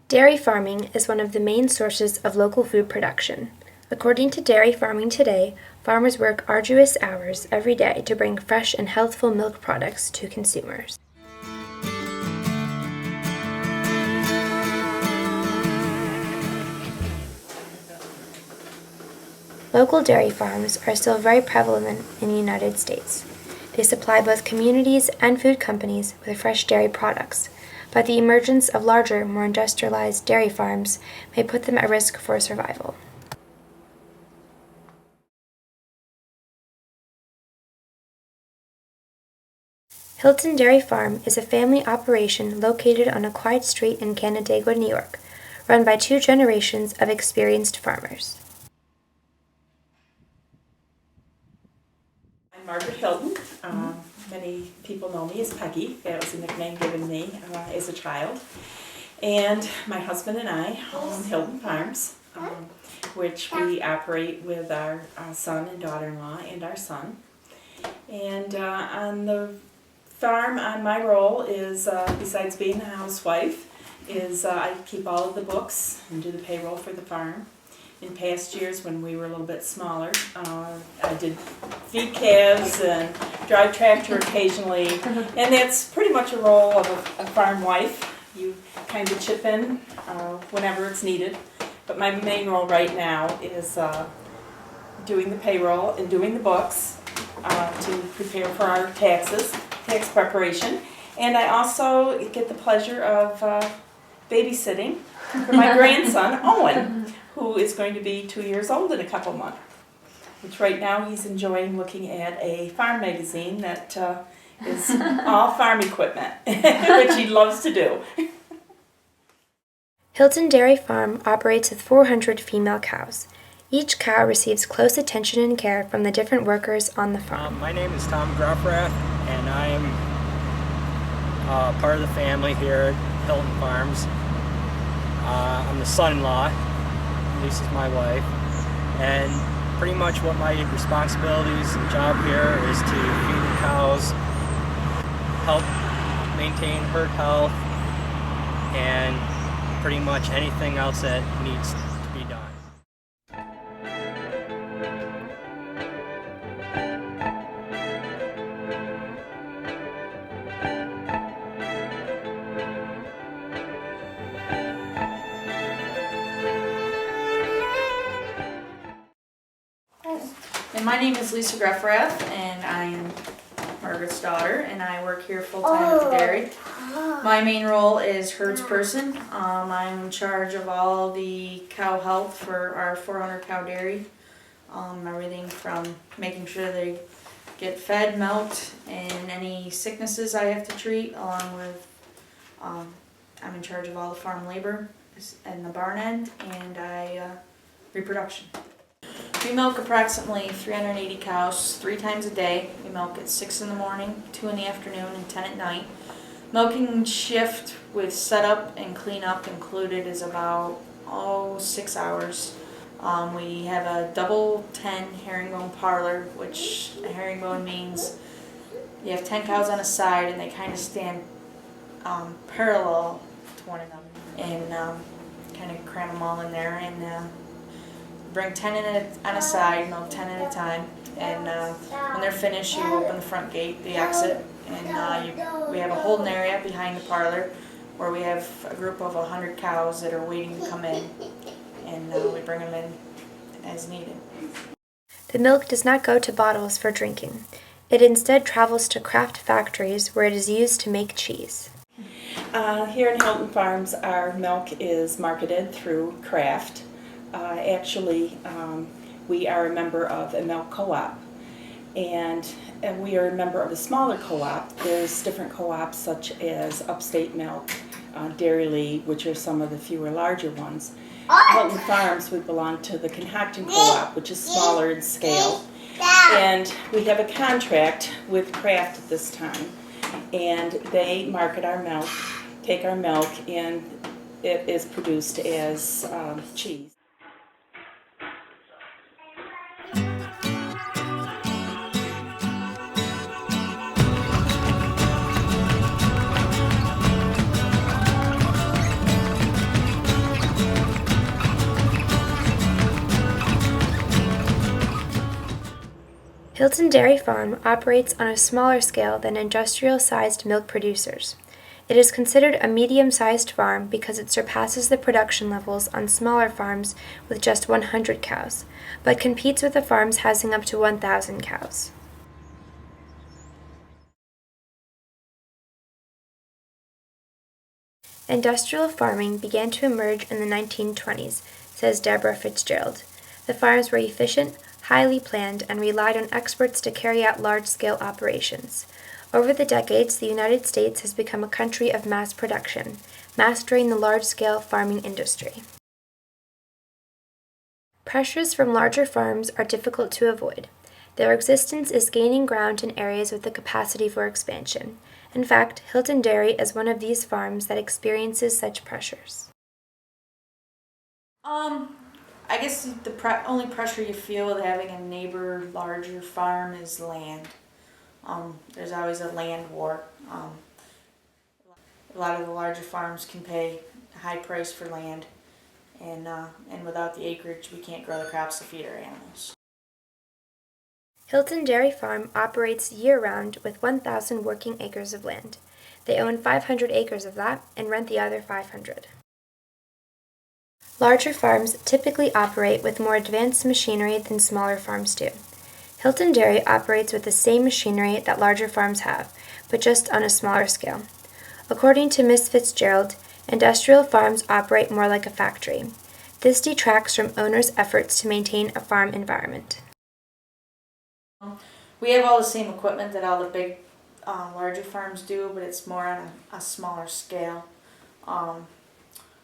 Dairy farming is one of the main sources of local food production. According to Dairy Farming Today, farmers work arduous hours every day to bring fresh and healthful milk products to consumers. Local dairy farms are still very prevalent in the United States. They supply both communities and food companies with fresh dairy products, but the emergence of larger, more industrialized dairy farms may put them at risk for survival. Hilton Dairy Farm is a family operation located on a quiet street in Canandaigua, New York, run by 2 generations of experienced farmers. I'm Margaret Hilton. Many people know me as Peggy. That was a nickname given me as a child. And my husband and I own Hilton Farms, which we operate with our son and daughter-in-law and our son. And on the farm, my role is, besides being a housewife, is I keep all of the books and do the payroll for the farm. In past years, when we were a little bit smaller, I did feed calves and drive tractor occasionally, and that's pretty much a role of a farm wife. You kind of chip in whenever it's needed, but my main role right now is doing the payroll and doing the books to prepare for our tax preparation, and I also get the pleasure of babysitting for my grandson, Owen, who is going to be 2 years old in a couple months, which right now he's enjoying looking at a farm magazine that is all farm equipment, which he loves to do. Hilton Dairy Farm operates with 400 female cows. Each cow receives close attention and care from the different workers on the farm. My name is Tom Gruffrath, and I am part of the family here at Hilton Farms. I'm the son-in-law. Lisa's my wife, and pretty much what my responsibilities and job here is to feed the cows, help maintain herd health, and pretty much anything else that needs to be done. And my name is Lisa Gruffrath, and I am Margaret's daughter, and I work here full-time at the dairy. My main role is herdsperson. I'm in charge of all the cow health for our 400 cow dairy. Everything from making sure they get fed, milked, and any sicknesses I have to treat, along with I'm in charge of all the farm labor and the barn end, and reproduction. We milk approximately 380 cows 3 times a day. We milk at 6 in the morning, 2 in the afternoon, and 10 at night. Milking shift with setup and cleanup included is about 6 hours. We have a double 10 herringbone parlor, which a herringbone means you have 10 cows on a side and they kind of stand parallel to one another, and kind of cram them all in there, and bring 10 on a side, milk 10 at a time, and when they're finished, you open the front gate, the exit, and we have a holding area behind the parlor where we have a group of 100 cows that are waiting to come in, and we bring them in as needed. The milk does not go to bottles for drinking. It instead travels to craft factories where it is used to make cheese. Here in Hilton Farms, our milk is marketed through Kraft. We are a member of a milk co-op, and we are a member of a smaller co-op. There's different co-ops such as Upstate Milk, Dairyly, which are some of the fewer larger ones. Hilton Farms, we belong to the Concocting Co-op, which is smaller in scale, and we have a contract with Kraft at this time, and they market our milk, take our milk, and it is produced as cheese. Hilton Dairy Farm operates on a smaller scale than industrial-sized milk producers. It is considered a medium-sized farm because it surpasses the production levels on smaller farms with just 100 cows, but competes with the farms housing up to 1,000 cows. Industrial farming began to emerge in the 1920s, says Deborah Fitzgerald. The farms were efficient, highly planned, and relied on experts to carry out large-scale operations. Over the decades, the United States has become a country of mass production, mastering the large-scale farming industry. Pressures from larger farms are difficult to avoid. Their existence is gaining ground in areas with the capacity for expansion. In fact, Hilton Dairy is one of these farms that experiences such pressures. I guess the only pressure you feel with having a neighbor larger farm is land. There's always a land war. A lot of the larger farms can pay a high price for land, and without the acreage, we can't grow the crops to feed our animals. Hilton Dairy Farm operates year-round with 1,000 working acres of land. They own 500 acres of that and rent the other 500. Larger farms typically operate with more advanced machinery than smaller farms do. Hilton Dairy operates with the same machinery that larger farms have, but just on a smaller scale. According to Ms. Fitzgerald, industrial farms operate more like a factory. This detracts from owners' efforts to maintain a farm environment. We have all the same equipment that all the big, larger farms do, but it's more on a smaller scale.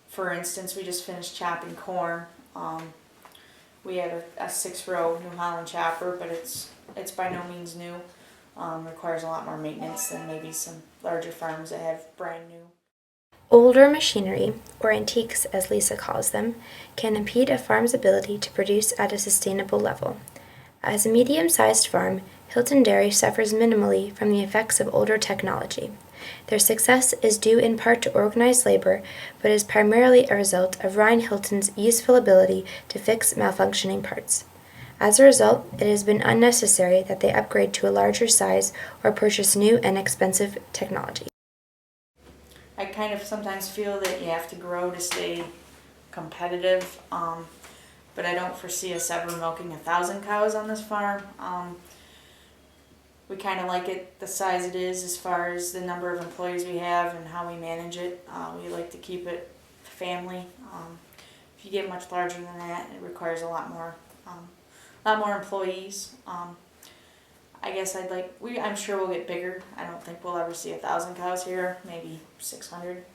For instance, we just finished chopping corn. We have a 6-row New Holland chopper, but it's by no means new. Requires a lot more maintenance than maybe some larger farms that have brand new. Older machinery, or antiques as Lisa calls them, can impede a farm's ability to produce at a sustainable level. As a medium-sized farm, Hilton Dairy suffers minimally from the effects of older technology. Their success is due in part to organized labor, but is primarily a result of Ryan Hilton's useful ability to fix malfunctioning parts. As a result, it has been unnecessary that they upgrade to a larger size or purchase new and expensive technology. I kind of sometimes feel that you have to grow to stay competitive, but I don't foresee us ever milking 1,000 cows on this farm. We kind of like it the size it is as far as the number of employees we have and how we manage it. We like to keep it family. If you get much larger than that, it requires a lot more employees. I guess I'm sure we'll get bigger. I don't think we'll ever see 1,000 cows here, maybe 600.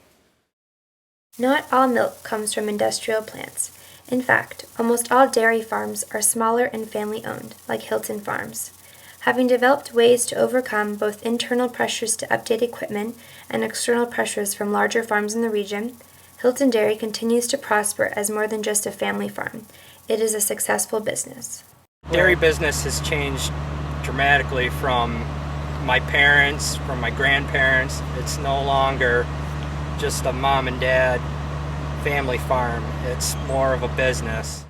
Not all milk comes from industrial plants. In fact, almost all dairy farms are smaller and family-owned, like Hilton Farms. Having developed ways to overcome both internal pressures to update equipment and external pressures from larger farms in the region, Hilton Dairy continues to prosper as more than just a family farm. It is a successful business. Dairy business has changed dramatically from my parents, from my grandparents. It's no longer just a mom and dad family farm. It's more of a business.